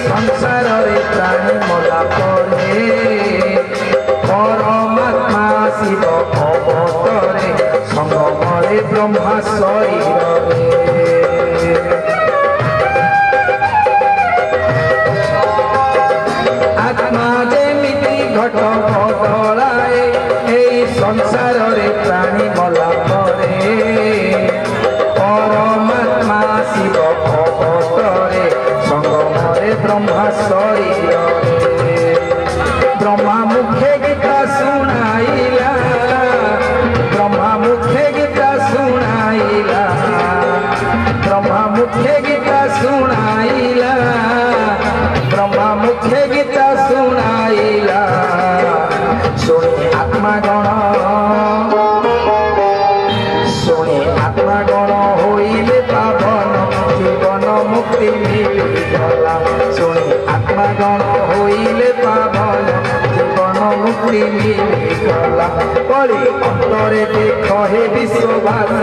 संसार रे प्राणी मला परे परमात्मा शिव अवतरे संगमरे ब्रह्मा शरीर आत्मा जेमिति घट बदलाए एई संसार रे प्राणी मला परे परमात्मा शिव अवतरे संगमरे ब्रह्मा शरीर ब्रह्मा मुखे गीता सुनाइला ब्रह्मा मुखे गीता सुनाइला ब्रह्मा मुखे गीता सुनाइला ब्रह्मा मुखे गीता सुनाइला सुनी आत्मा गण होइले पावन जीवन मुक्ति मिलिगला सुनी आत्मा गण होइले पावन जीवन मुक्ति मिलिगला कली अंतरे देख हे विश्ववासी